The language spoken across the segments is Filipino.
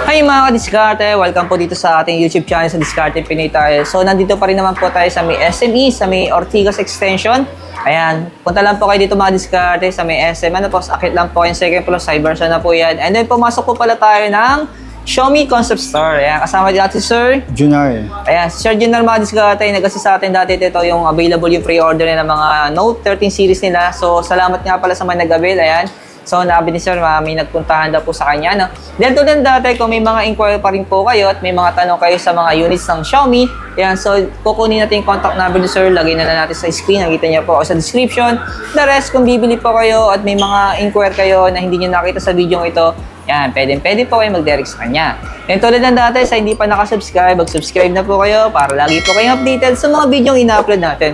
Hi mga ka-diskarte! Welcome po dito sa ating YouTube channel sa Diskarte Pinoy tayo. So nandito pa rin naman po tayo sa may SME, sa may Ortigas Extension. Ayan, punta lang po kayo dito mga diskarte sa may SM. Ano po, akit lang po yung second floor, Cyberson na po yan. And then pumasok po pala tayo ng Xiaomi Concept Store. Ayan, kasama din natin si Sir Junar. Ayan, si Sir Junar mga diskarte, nag-assist sa atin dati dito yung available yung pre-order ng mga Note 13 series nila. So salamat nga pala sa mga nag-avail. Ayan. So, nabi ni Sir, may nagpuntahan daw po sa kanya, no? Dahil tulad dati, kung may mga inquiry pa rin po kayo at may mga tanong kayo sa mga units ng Xiaomi, yan, so, kukunin natin yung contact number ni Sir, lagay na natin sa screen, nakita niyo po o sa description. The rest, kung bibili po kayo at may mga inquiry kayo na hindi niyo nakita sa video ito, yan, pwede po kayo mag-direct sa kanya. And tulad ng dati, sa hindi pa nakasubscribe, mag-subscribe na po kayo para lagi po kayong updated sa mga video yung ina-upload natin.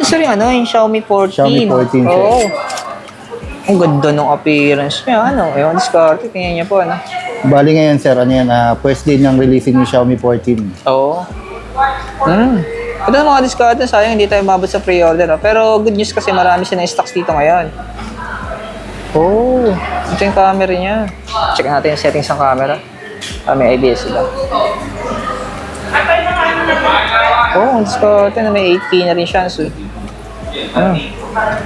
Sir, yung Xiaomi 14. Xiaomi 14, sir. Oo. Ang ganda ng appearance niya, Yung diskarte, tingnan niyo po, Bali ngayon, sir, first day ng releasing ni Xiaomi 14. Oo. Ito ang mga diskarte, sayang hindi tayo mabot sa pre-order, Pero good news kasi marami siya ng stocks dito ngayon. Ito yung camera niya. Check natin yung settings ng camera. May idea sila. Ang diskarte na may 8K na rin siya,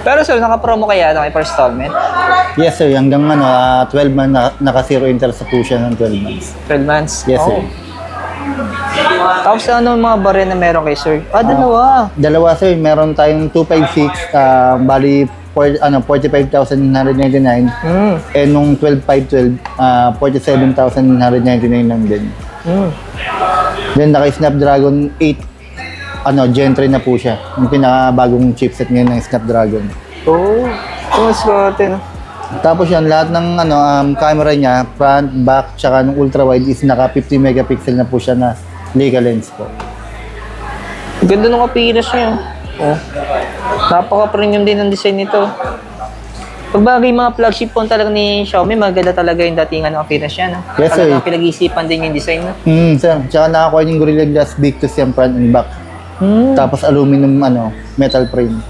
Pero sir, naka-promo kaya per installment? Yes, sir. Hanggang 12 months, naka-zero interest po siya ng 12 months. 12 months? Yes, sir. Tapos mga baril na meron kay sir? Dalawa. Dalawa, sir. Meron tayong 256, bali 45,999. And nung 12,512, 47,999 lang din. Then naka-Snapdragon 8 Gen 3 na po siya. Yung pinakabagong chipset ngayon ng Snapdragon. Mas natin. Tapos yan, lahat ng camera niya, front, back, tsaka ng ultra-wide is naka 50 megapixel na po siya na Leica lens po. Ganda ng appearance niya. Napaka-premium din ang design nito. Pagbagay mga flagship phone talaga ni Xiaomi, maganda talaga yung datingan ng appearance niya, Yes, sir. Talagang pinag-iisipan din yung design, Sir. Tsaka nakakuha yung Gorilla Glass Big to yung front and back. Tapos aluminum metal frame.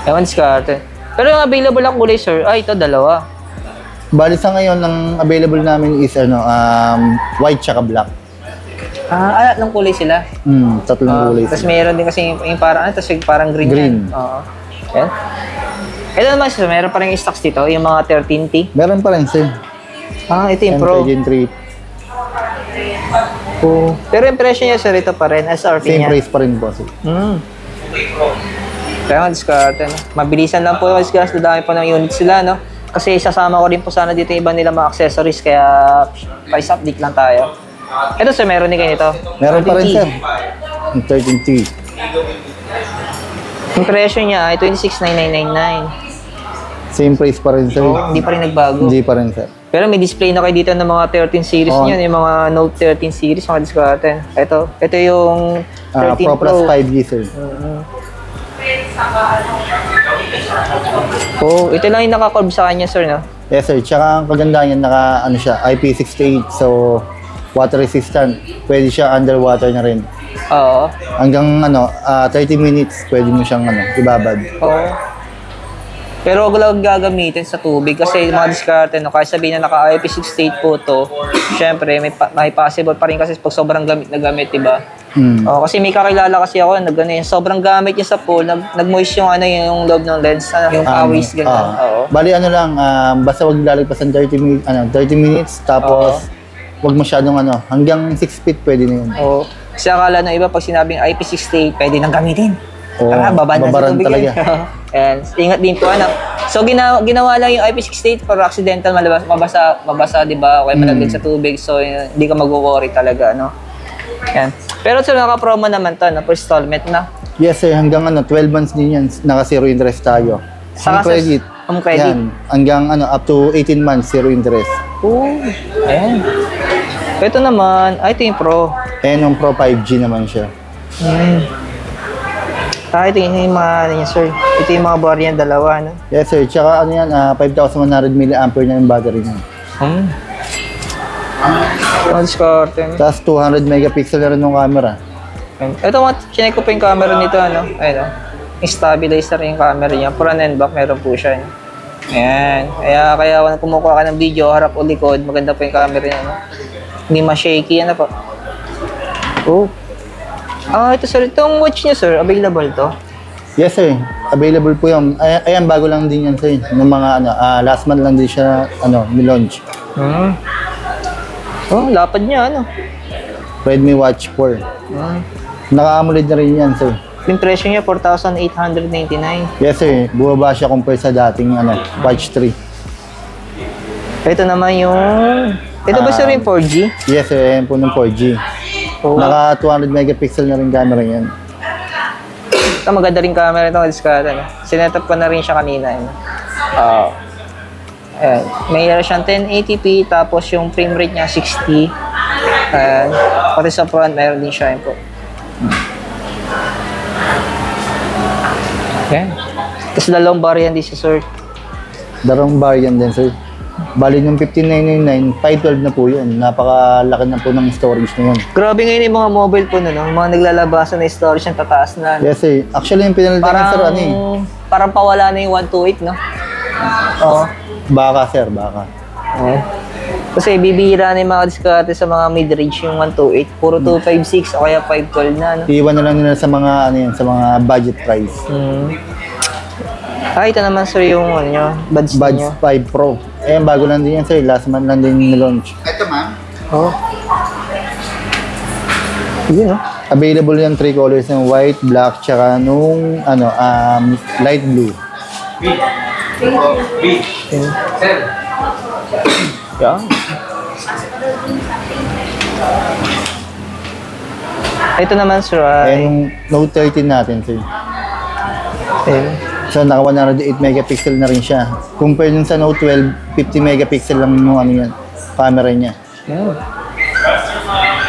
Ewan diskarte. Pero yung available ang kulay, sir, ito dalawa. Bali sa ngayon, ang available namin is white tsaka black. Alat ng kulay sila. Tatlong kulay. Tapos mayroon din kasi yung parang green. Green. Oo. Yan. Ito naman, sir, meron pa rin yung stocks dito, yung mga 13T. Meron pa rin, sir. Ito yung Pro. Gen 3. Pero yung presyo niya, sir, ito pa rin, SRP Same niya. price pa rin po, sir. Kaya diskarte, Mabilisan lang po yung diskarte, dami pa ng units sila, Kasi sasama ko rin po sana dito yung iba nila mga accessories, kaya price update lang tayo. Ito, sir, meron din kayo nito. Meron pa rin, 13T. sir. Yung 13T. Yung presyo niya ay 26,999. Same price pa rin, sir. Hindi pa rin nagbago. Hindi pa rin, sir. Pero may display na kayo dito ng mga 13 series niyan, yung mga Note 13 series, mga diskarte. Ito yung 13 Pro Plus 5G, sir. Ito lang yung naka-curve sa kanya, sir, Yes, sir. Tsaka ang kagandahan niya, siya, IP68. So, water resistant. Pwede siya underwater na rin. Oo. Hanggang 30 minutes, pwede mo siyang ibabad. Pero wag lang gagamitin sa tubig kasi mga diskarte, kahit sabihin na naka-IP68 po to, syempre may possible pa rin kasi pag sobrang gamit na gamit, diba? Kasi may kakilala kasi ako, sobrang gamit niya sa pool, nag-moist yung yung loob ng lens, yung pawis, gano'n. Bali basta wag lalagpasan 30 minutes, tapos wag masyadong hanggang 6 feet pwede na yun. Kasi akala ng iba, pag sinabing IP68, pwede nang gamitin. Babaran talaga. And ingat din po, So, ginawa lang yung IP68 for accidental mabasa, di ba? O kaya malaglag sa tubig. So, hindi ka mag-worry talaga, Yan. Pero sir, naka-promo naman to, per installment na. Yes, sir. Hanggang 12 months din yan. Naka-zero interest tayo. Saka credit. Credit. Yan. Hanggang up to 18 months, zero interest. Ayan. Ito naman, ito yung Pro. And yung Pro 5G naman siya. Ito yung mga, sir. Ito yung mga bar yan, dalawa, Yes, sir. Tsaka 5,100 mAh na yung battery niya. Ang diskarte. Tapos 200 megapixel na rin yung camera. Ito mga chinek ko pa yung camera nito, ano? Ayun, oh. Yung stabilizer yung camera niya. Front and back, meron po siya. Ayan. Kaya kung kumukuha ka ng video, harap o likod, maganda po yung camera niya, no? Hindi ma-shaky, ano po. Oh. Ito sir, itong watch niya sir, available to? Yes sir, available po yan. Ayan, bago lang din yan sir. Ng mga last month lang din siya nilaunch. Oh, lapad niya, ano? Redmi Watch 4. Naka-AMOLED na rin yan sir. Yung presyo niya, 4,899. Yes sir, bumaba siya compare sa dating Watch 3. Ito naman yung... Ito ba sir yung 4G? Yes sir, ayan po ng 4G. Oh. Naka 200 megapixel na rin camera yan. Ito, maganda rin camera ito, diskarte, no? Sinetup ko na rin siya kanina, yun. Ayan. Mayroon siyang 1080p, tapos yung frame rate niya 60. Ayan. Pati sa front, mayroon din siya, yun po. Ayan. Tapos dalawang variant din si sir. Darong variant din sir. Bali nung 15999, 512 na po yun. Napakalaki na po ng storage na yun. Grabe ngayon yung mga mobile phone, no? Mga naglalabasan na storage yung tataas na. Yes sir. Actually yung pinalitan niya sir, Parang pawala na yung 128, no? Oo. Baka sir, baka. Oo. Kasi bibihira na yung mga diskarte sa mga mid-range yung 128. Puro 256 o kaya 512 na, no? Iiwan na lang nila sa mga sa mga budget price. Ito naman sir yung buds Buds niyo. 5 Pro. Ayan, bago lang din yan sir. Last month lang din nilaunch. Oh. Yun, no? Available yan 3 colors ng white, black, tsaka nung light blue. Yeah. Ito naman sir Ayan yung Note 13 natin sir. So naka 108 megapixel na rin siya. Compare dun sa Note 12, 50 megapixel lang yung yan, camera niya.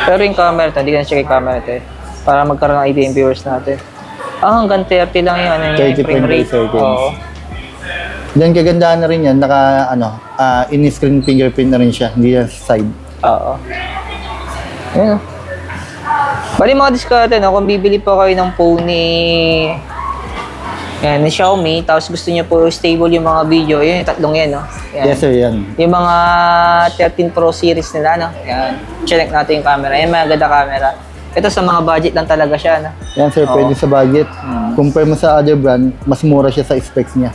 Pero yung camera ito, hindi ka na-check yung camera ito para magkaroon ng idea yung viewers natin. Hanggang 30 lang yung yung frame rate. 30 seconds. Oo. Then kagandahan na rin yan, naka in-screen fingerprint na rin siya, hindi yan sa side. Oo. Ayan. Bali mga diskarte, no? Kung bibili pa kayo ng phone ni Xiaomi, tapos gusto niyo po stable yung mga video, yun yung tatlong yan, no? Yan. Yes sir, yan. Yung mga 13 Pro series nila, no? Yan. Check natin yung camera. Yan, maganda camera. Ito sa mga budget lang talaga siya, no? Yan sir, pwede sa budget. Compare mo sa other brand, mas mura siya sa specs niya.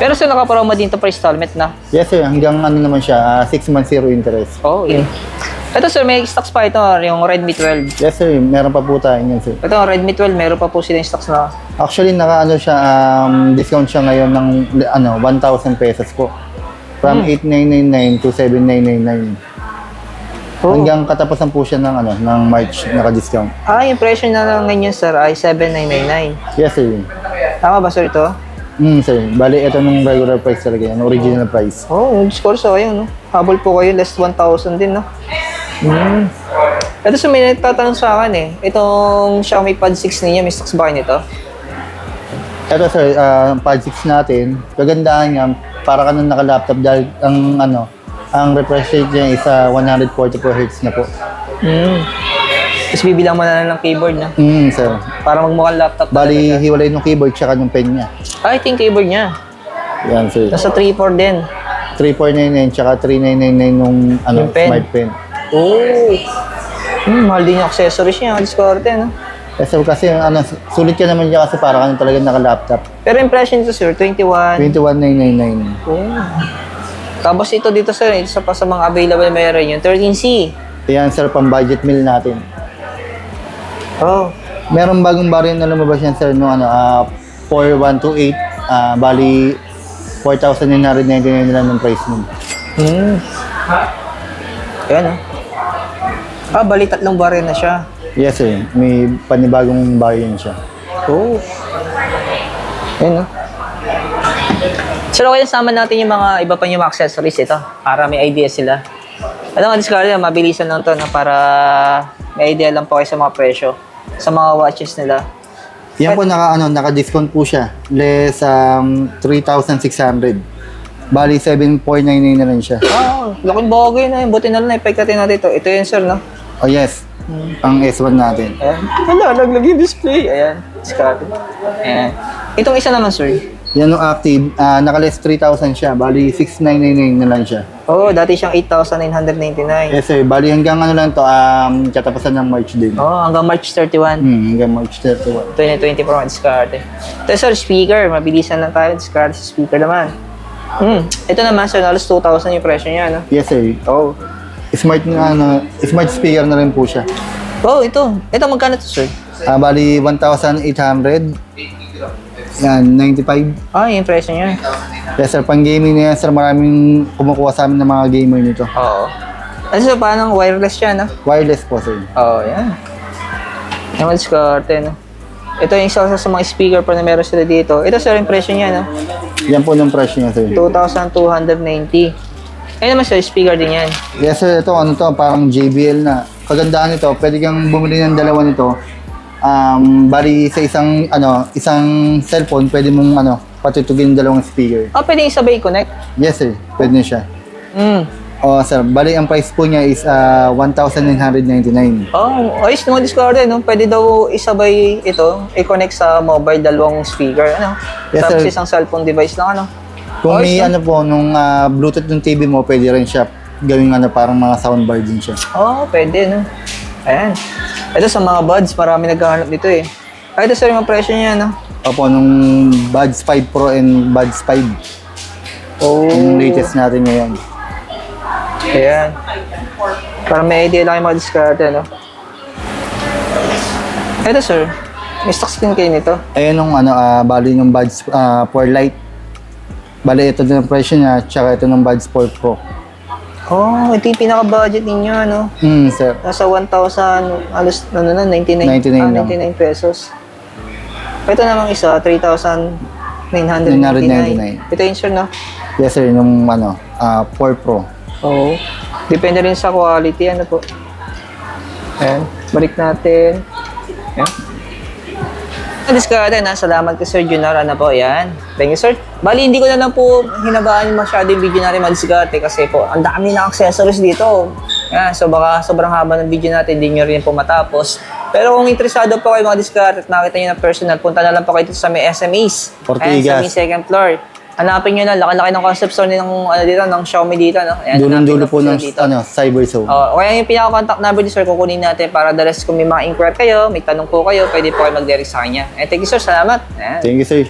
Pero sir, nakapromo din to for installment na. Yes sir, hanggang naman siya, 6 months zero interest. Oh, yeah. Ito sir, may stocks pa ito, yung Redmi 12. Yes sir, meron pa po tayo yan sir. Ito, Redmi 12, meron pa po sila yung stocks na. Actually, siya, discount siya ngayon ng 1,000 pesos po. From 8,999 to 7,999. Oh. Hanggang katapusan po siya ng March, naka-discount. Yung presyo na ngayon sir ay 7,999. Yes sir. Tama ba sir ito? Sir. Bali, ito nung regular price talaga yan, original price. Oh, score sa kayo, no? Habol po kayo, less 1,000 din, no? Ito sa may nagtatanong sa akin itong Xiaomi Pad 6 ninyo, may stocks ba kayo nito? Ito sir, Pad 6 natin, kagandahan niya, para ka nung naka-laptop dahil ang refresh rate niya is 144 Hz na po. Tapos bibilang mo na lang ng keyboard na. Sir. Para magmukhang laptop. Bali, hiwalay ng keyboard tsaka yung pen niya. Ito yung keyboard niya. Yan sir. Nasa 3.4 din. 3499 tsaka 3999 nung Yung pen. smart pen. Oh! Mahal din yung accessories niya, discarte, no? Kasi sulit ka naman niya kasi para ka talaga naka-laptop. Pero impression ito, sir, 21. 21,999. Oh. Tapos ito dito, sir, isa pa sa mga available meron yung 13C. Yan sir, pang budget meal natin. Oh. Meron bagong variant na lumabas yan sir, no 4128. Bali, 4,999 lang ng price nun. Yan, bali tatlong variant na siya. Yes sir, may panibagong variant siya. Oh. Yan, So, okay, sama natin yung mga iba pa yung mga accessories ito para may idea sila. Alam nga, discard mabilisan lang to para may idea lang po kayo sa mga presyo sa mga watches nila. Yan po naka-discount po siya. Less 3,600. Bali, 7,499 na rin siya. Laking bagay na yun. Buti na lang naipagkatin natin ito. Ito yun, sir, no? Oh, yes. Ang S1 natin. Ayan. Wala, naglagay display. Ayan. Discard. Ayan. Itong isa naman, sir. Yan yung active. Nakaless 3,000 siya. Bali, 6,999 na lang siya. Dati siyang 8,999. Yes, sir. Bali, hanggang ano lang to, katapusan ng March din. Hanggang March 31. Hanggang March 31. 2020 Pro discard. Ito, sir, speaker. Mabilisan lang tayo. Discard sa speaker naman. Ito naman, sir, halos 2,000 yung presyo niya, no? Yes, sir. Smart smart speaker na rin po siya. Ito. Ito, magkano to, sir? Bali, 1,800. Yan, 95. Yung presyo niya. Yes, sir. Pang gaming na yan, sir. Maraming kumukuha sa amin ng mga gamer nito. Ano, sir, parang wireless siya, no? Wireless po, sir. Yan. Yung discard, no? Ito yung isa sa mga speaker pa na meron sila dito. Ito, sir, yung presyo niya, no? Yan po yung presyo niya, sir. 2,290. Ayun naman, sir, speaker din yan. Yes, sir. Ito, parang JBL na. Kagandahan nito, pwede kang bumili ng dalawa nito. Bali sa isang cellphone, pwede mong patutugin yung dalawang speaker. Pwede isabay connect? Yes, sir. Pwede na siya. Sir. Bali, ang price po niya is 1,999. Ayos naman discard, no? Pwede daw isabay ito, i-connect sa mobile, dalawang speaker, ano? Yes, Tapos sir. isang cellphone device lang, ano? Kung may nung Bluetooth ng TV mo, pwede rin siya gawing parang mga soundbar din siya. Pwede, no? Ayan. Ito sa mga buds, marami naghahanap nito eh. Ito, sir, yung presyo niya, no? Opo, nung Buds 5 Pro and Buds 5. Yung latest natin ngayon. Ayan. Para may idea lang yung mga discard, no? Ito, sir. May stock skin kayo nito. Ayun nung bali yung Buds 4 Lite. Bali, ito din ang presyo niya, tsaka ito ng Buds 4 Pro. Ito yung pinaka-budget ninyo, ano? Sir. Nasa 1,000, alos, 99 lang. 99 pesos. Ito namang isa, 3,999. Ito yung sir, no? Yes, sir. Yung 4 Pro. Depende rin sa quality, ano po. Ayan, balik natin. Ayan. Discard na. Salamat kay Sir Junar. Ano po, yan. Thank you, sir. Bali, hindi ko na lang po hinagaan masyado yung video natin mag-discard kasi po, ang dami na accessories dito. Yan, so baka sobrang haba ng video natin, hindi nyo rin po matapos. Pero kung interesado po kayo mag-discard at nakita nyo na personal, punta na lang po kayo dito sa may SMEs. Ortigas. Ayan, sa may second floor. Hanapin nyo na, laki-laki ng concept store ng, dito, ng Xiaomi dito. No? Ayan, Dulo-dulo po ng dito. Cyber Zone. Kaya yung pinaka-contact number ni sir, kukunin natin para the rest kung may mga inquiry kayo, may tanong po kayo, pwede po kayo mag-direct sa kanya. Thank you, sir. Salamat. Ayan. Thank you, sir.